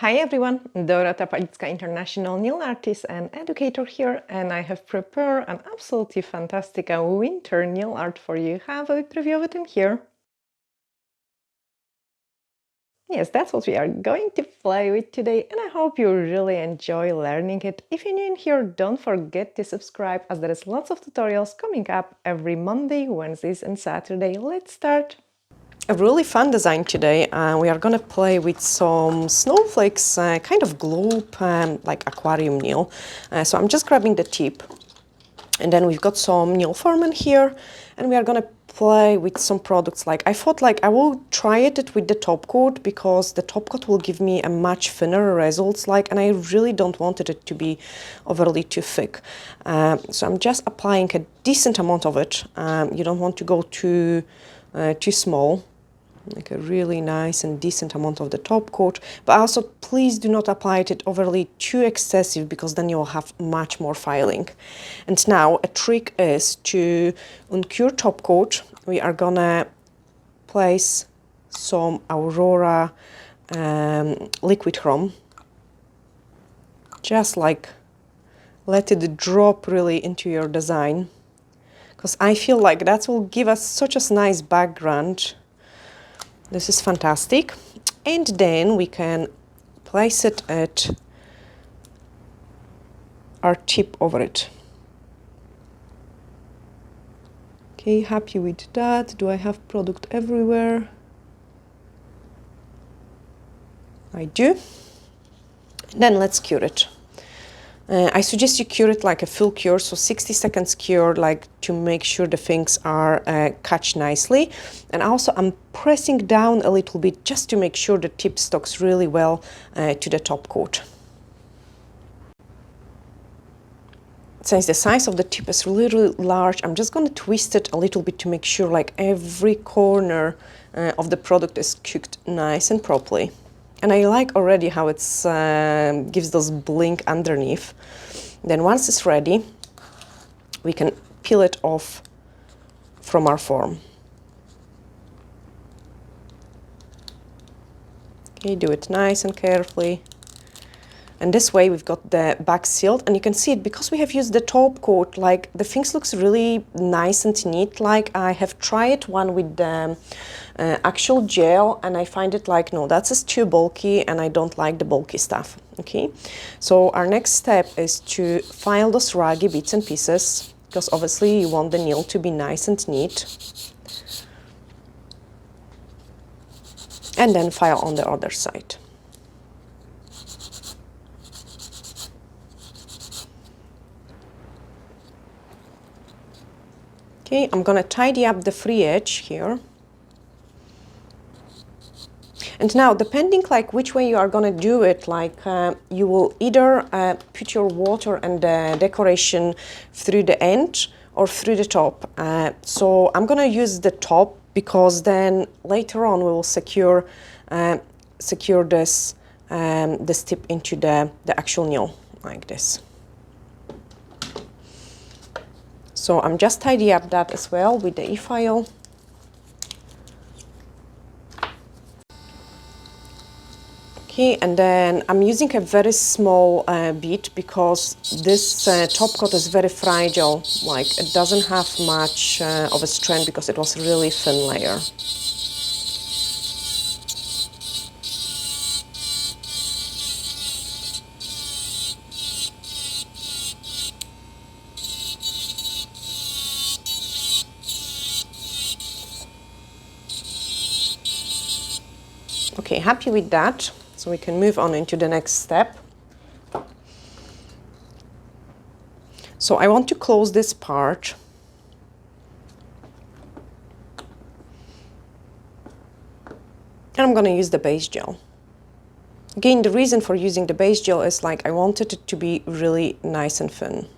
Hi everyone, Dorota Palicka, international nail artist and educator here, and I have prepared an absolutely fantastic winter nail art for you. Have a preview of it in here. Yes, that's what we are going to play with today, and I hope you really enjoy learning it. If you're new in here, don't forget to subscribe, as there is lots of tutorials coming up every Monday, Wednesdays and Saturday. Let's start! A really fun design today. We are going to play with some snowflakes, kind of globe, like aquarium nail. So I'm just grabbing the tip, and then we've got some nail foam in here, and we are going to play with some products. Like I thought, like I will try it with the top coat, because the top coat will give me a much thinner results. Like, and I really don't want it to be overly too thick. So I'm just applying a decent amount of it. You don't want to go too small. Like a really nice and decent amount of the top coat, but also please do not apply it overly too excessive, because then you'll have much more filing. And now a trick is to uncure top coat. We are gonna place some Aurora liquid chrome, just like let it drop really into your design, because I feel like that will give us such a nice background. This is fantastic. And then we can place it at our tip over it. Okay, happy with that. Do I have product everywhere? I do. Then let's cure it. I suggest you cure it like a full cure, so 60 seconds cure, like to make sure the things are catch nicely. And also I'm pressing down a little bit just to make sure the tip sticks really well to the top coat. Since the size of the tip is really large, I'm just going to twist it a little bit to make sure like every corner of the product is cooked nice and properly. And I like already how it's gives those blink underneath. Then once it's ready, we can peel it off from our form. Okay, do it nice and carefully. And this way we've got the back sealed, and you can see it because we have used the top coat, like the things looks really nice and neat. Like I have tried one with the actual gel, and I find it like, no, that's just too bulky, and I don't like the bulky stuff. Okay, so our next step is to file those raggy bits and pieces, because obviously you want the nail to be nice and neat. And then file on the other side. Okay, I'm gonna tidy up the free edge here. And now, depending like which way you are gonna do it, like you will either put your water and the decoration through the end or through the top. So I'm gonna use the top, because then later on we will secure this this tip into the actual nail like this. So I'm just tidying up that as well with the e-file. Okay, and then I'm using a very small bit, because this top coat is very fragile. Like it doesn't have much of a strength, because it was a really thin layer. Okay, happy with that, so we can move on into the next step. So I want to close this part. And I'm going to use the base gel. Again, the reason for using the base gel is like I wanted it to be really nice and thin.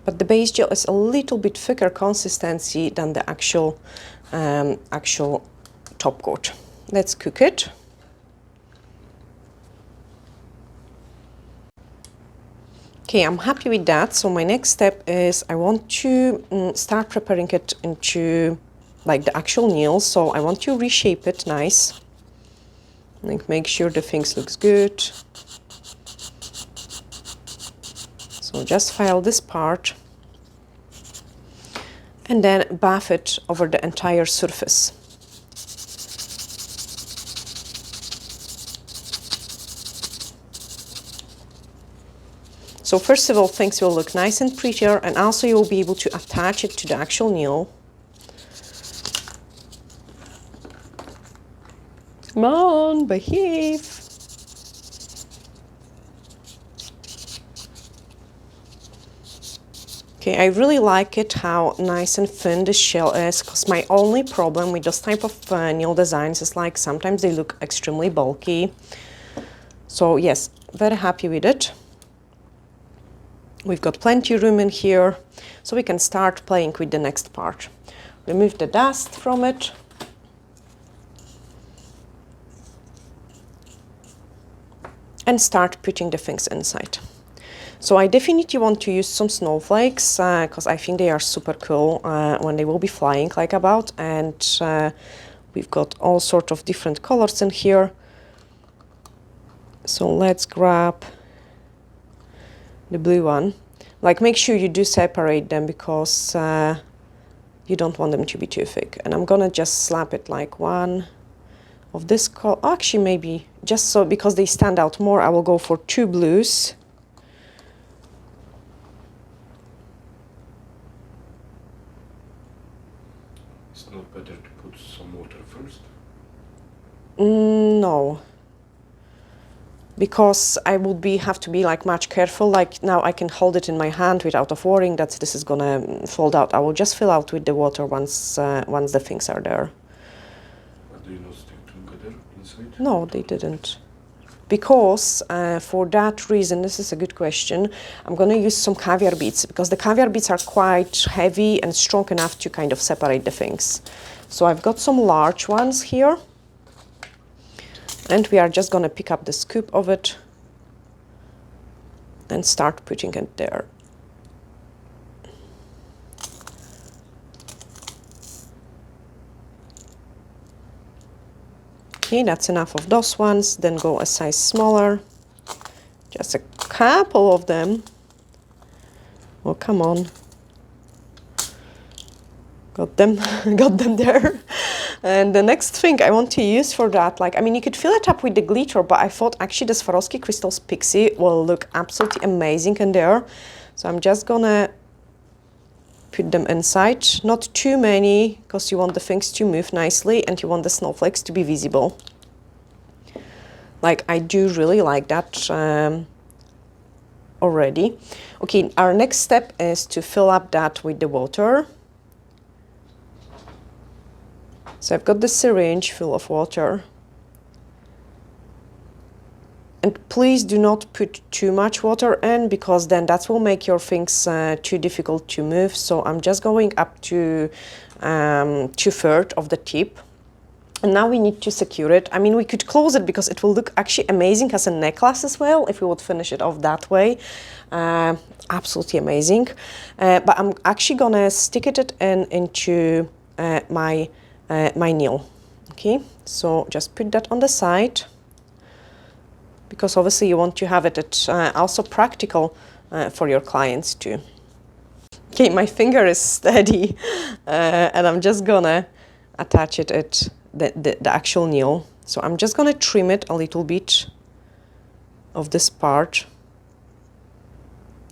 But the base gel is a little bit thicker consistency than the actual top coat. Let's cook it. Okay, I'm happy with that. So my next step is I want to start preparing it into like the actual nail. So I want to reshape it nice. Like make sure the things looks good. So just file this part and then buff it over the entire surface. So first of all, things will look nice and prettier, and also you'll be able to attach it to the actual nail. Come on, behave. Okay, I really like it how nice and thin the shell is, because my only problem with those type of nail designs is like sometimes they look extremely bulky. So yes, very happy with it. We've got plenty of room in here, so we can start playing with the next part. Remove the dust from it. And start putting the things inside. So I definitely want to use some snowflakes because I think they are super cool when they will be flying like about. And we've got all sorts of different colors in here. So let's grab the blue one. Like make sure you do separate them because you don't want them to be too thick. And I'm gonna just slap it like one of this color. Actually, maybe just so because they stand out more, I will go for 2 blues. It's not better to put some water first? No, because I would have to be like much careful. Like now I can hold it in my hand without of worrying that this is gonna fold out. I will just fill out with the water once the things are there. But do you not stick together inside? No, they didn't. Because for that reason, this is a good question, I'm going to use some caviar beads because the caviar beads are quite heavy and strong enough to kind of separate the things. So I've got some large ones here. And we are just going to pick up the scoop of it and start putting it there. Okay, that's enough of those ones. Then go a size smaller. Just a couple of them. Oh, come on. Got them, got them there. And the next thing I want to use for that, like, I mean, you could fill it up with the glitter, but I thought actually the Swarovski crystals pixie will look absolutely amazing in there. So I'm just gonna put them inside. Not too many, because you want the things to move nicely and you want the snowflakes to be visible. Like, I do really like that already. Okay, our next step is to fill up that with the water. So I've got the syringe full of water. And please do not put too much water in because then that will make your things too difficult to move. So I'm just going up to 2/3 of the tip. And now we need to secure it. I mean, we could close it because it will look actually amazing as a necklace as well if we would finish it off that way. Absolutely amazing. But I'm actually gonna stick it into my nail. Okay, so just put that on the side because obviously you want to have it also practical for your clients too. Okay, my finger is steady and I'm just gonna attach it at the actual nail. So I'm just gonna trim it a little bit of this part.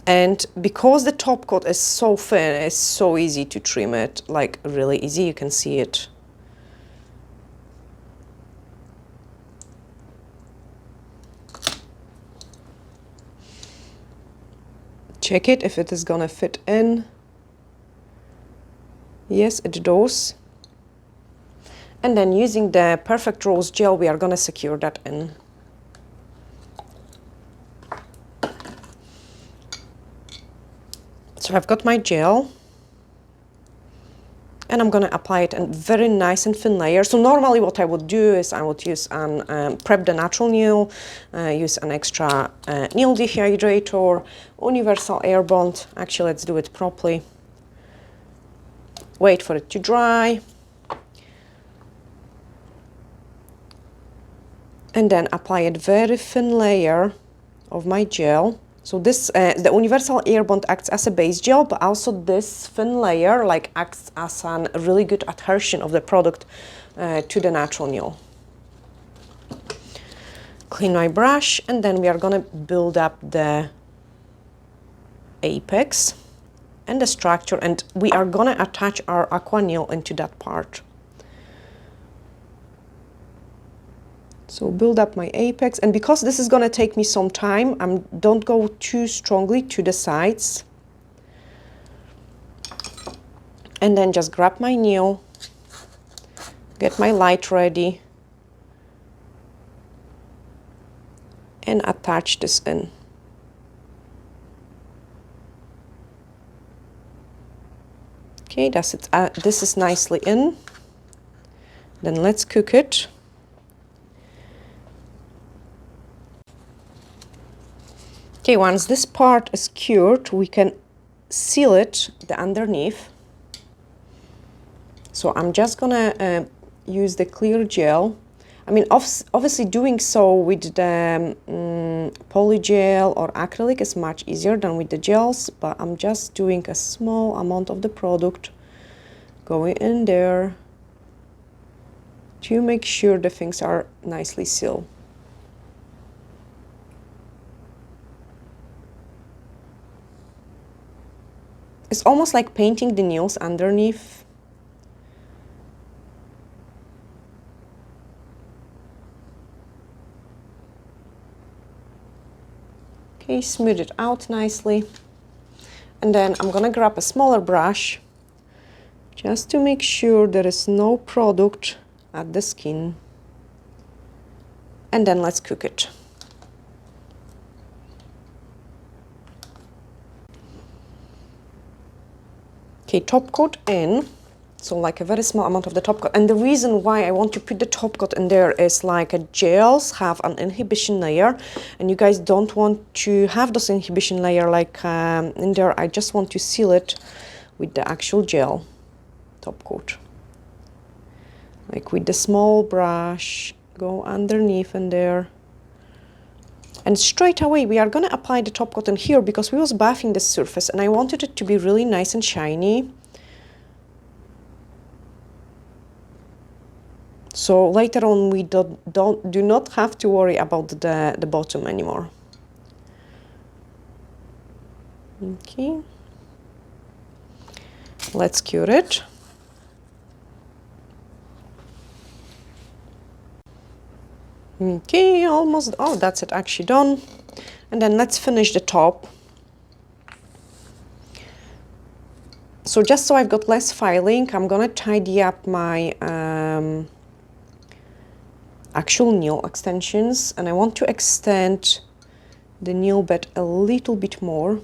And because the top coat is so thin, it's so easy to trim it, like really easy, you can see it. Check it if it is gonna fit in. Yes, it does. And then using the Perfect Rose gel, we are gonna secure that in. So I've got my gel. And I'm going to apply it in very nice and thin layer. So normally what I would do is I would use an prep the natural nail, use an extra nail dehydrator, universal air bond. Actually, let's do it properly. Wait for it to dry. And then apply a very thin layer of my gel. So this, the universal air bond acts as a base gel, but also this thin layer like acts as a really good adhesion of the product to the natural nail. Clean my brush, and then we are gonna build up the apex and the structure, and we are gonna attach our aqua nail into that part. So build up my apex, and because this is gonna take me some time, don't go too strongly to the sides. And then just grab my nail, get my light ready, and attach this in. Okay, that's it. This is nicely in. Then let's cook it. Okay, once this part is cured, we can seal it, the underneath. So I'm just gonna use the clear gel. I mean, obviously doing so with the poly gel or acrylic is much easier than with the gels, but I'm just doing a small amount of the product going in there to make sure the things are nicely sealed. It's almost like painting the nails underneath. Okay, smooth it out nicely. And then I'm gonna grab a smaller brush just to make sure there is no product at the skin. And then let's cook it. Okay, top coat in, so like a very small amount of the top coat. And the reason why I want to put the top coat in there is like gels have an inhibition layer, and you guys don't want to have those inhibition layer like in there. I just want to seal it with the actual gel top coat. Like with the small brush, go underneath in there. And straight away we are going to apply the top coat in here because we was buffing the surface and I wanted it to be really nice and shiny. So later on we do not have to worry about the bottom anymore. Okay. Let's cure it. Okay, almost, oh, that's it, actually done. And then let's finish the top. So just so I've got less filing, I'm gonna tidy up my actual nail extensions, and I want to extend the nail bed a little bit more,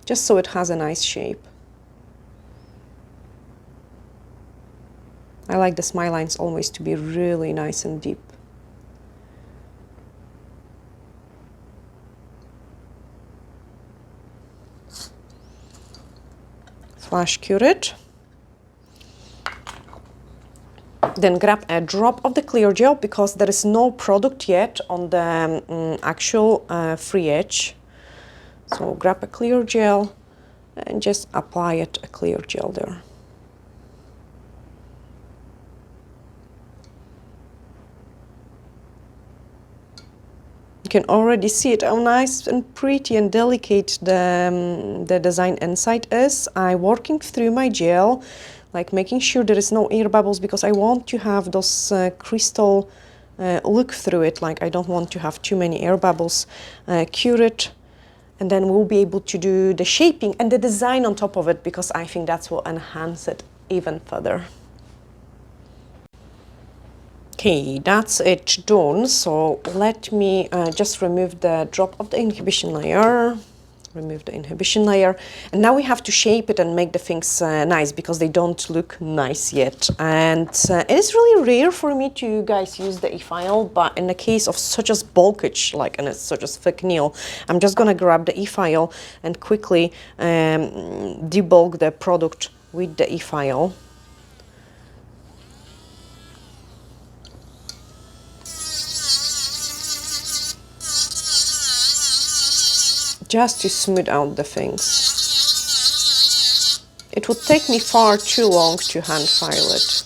just so it has a nice shape. I like the smile lines always to be really nice and deep. Flash cure it. Then grab a drop of the clear gel because there is no product yet on the actual free edge. So grab a clear gel and just apply it a clear gel there. You can already see it, how nice and pretty and delicate the design inside is. I'm working through my gel, like making sure there is no air bubbles because I want to have those crystal look through it. Like I don't want to have too many air bubbles. Cure it, and then we'll be able to do the shaping and the design on top of it because I think that will enhance it even further. Okay, that's it done. So let me just remove the drop of the inhibition layer. Remove the inhibition layer, and now we have to shape it and make the things nice, because they don't look nice yet. And it is really rare for me to, guys, use the e-file, but in the case of such as bulkage, like, and it's such as thick nail, I'm just gonna grab the e-file and quickly debulk the product with the e-file. Just to smooth out the things. It would take me far too long to hand file it.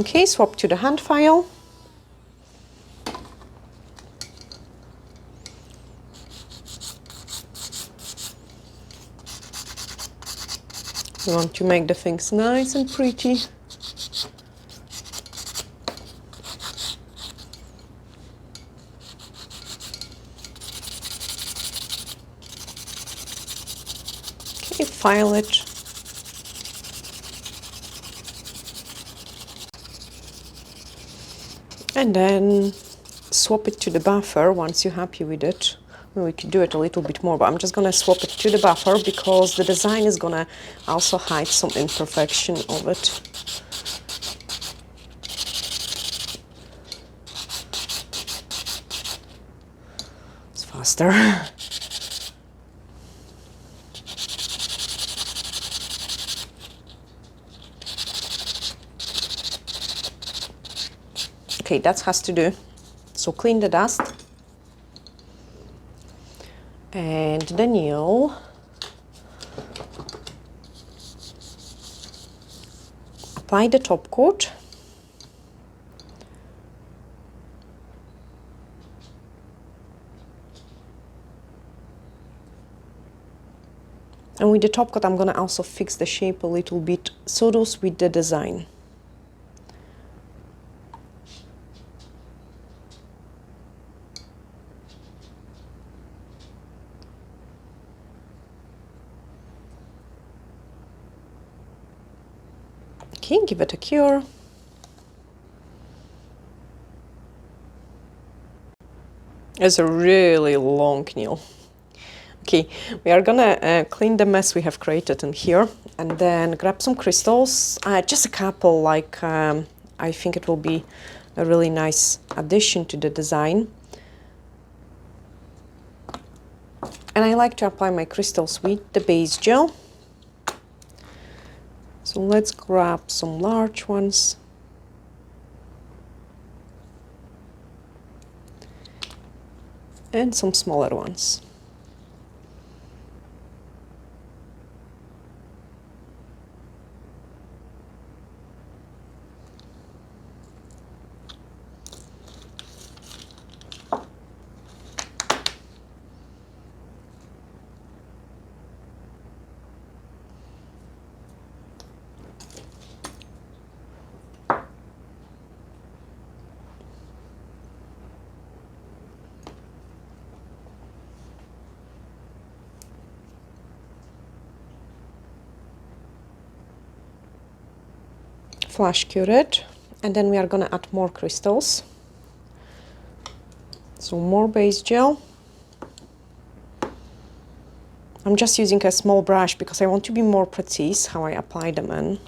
Okay, swap to the hand file. We want to make the things nice and pretty. Okay, file it. And then swap it to the buffer once you're happy with it. We could do it a little bit more, but I'm just gonna swap it to the buffer because the design is gonna also hide some imperfection of it. It's faster. Okay, that has to do. So clean the dust. And the nail. Apply the top coat. And with the top coat, I'm gonna also fix the shape a little bit, so does with the design. Okay, give it a cure. It's a really long nail. Okay, we are gonna clean the mess we have created in here, and then grab some crystals, just a couple, like I think it will be a really nice addition to the design. And I like to apply my crystals with the base gel. So let's grab some large ones. And some smaller ones. Flash cure it, and then we are gonna add more crystals. So more base gel. I'm just using a small brush because I want to be more precise how I apply them in.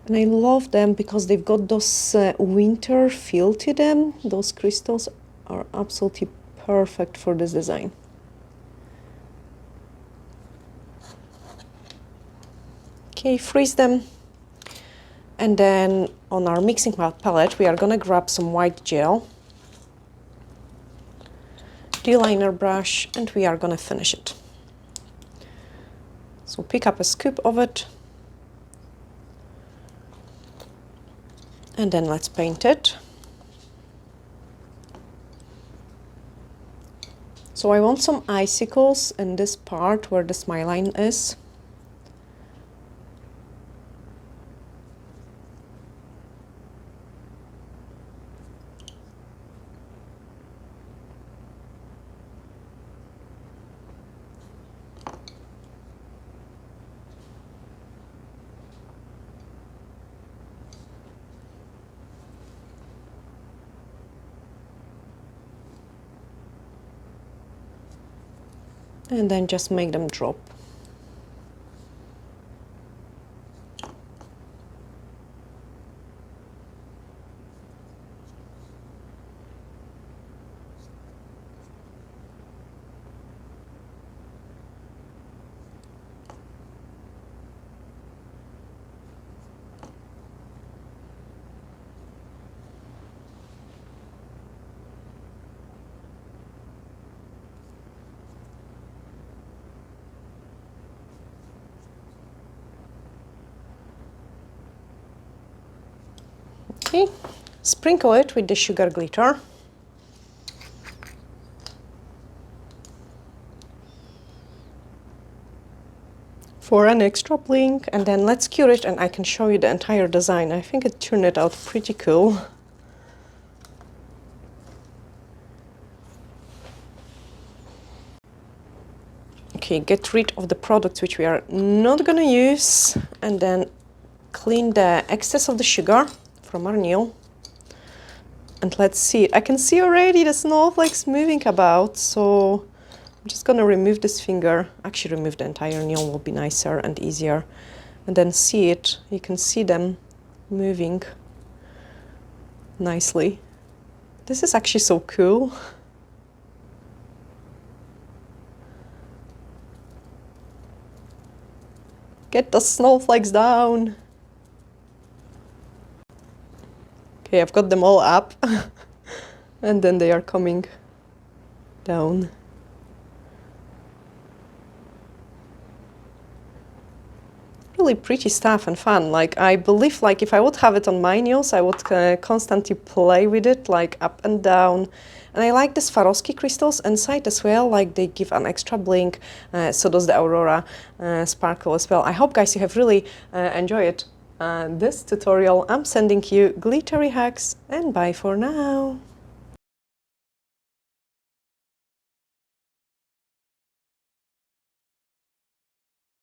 And I love them because they've got those winter feel to them. Those crystals are absolutely perfect for this design. Okay, freeze them. And then on our mixing palette, we are gonna grab some white gel, the liner brush, and we are gonna finish it. So pick up a scoop of it. And then let's paint it. So I want some icicles in this part where the smile line is. And then just make them drop. Okay, sprinkle it with the sugar glitter. For an extra blink, and then let's cure it and I can show you the entire design. I think it turned it out pretty cool. Okay, get rid of the products which we are not gonna use, and then clean the excess of the sugar from our nail. And let's see, I can see already the snowflakes moving about, so I'm just gonna remove this finger. Actually, remove the entire nail will be nicer and easier. And then see it, you can see them moving nicely. This is actually so cool. Get the snowflakes down. Okay, I've got them all up. And then they are coming down. Really pretty stuff and fun. Like, I believe, like, if I would have it on my nails, I would constantly play with it, like up and down. And I like the Swarovski crystals inside as well, like they give an extra blink. So does the Aurora sparkle as well. I hope, guys, you have really enjoyed this tutorial. I'm sending you glittery hugs, and bye for now.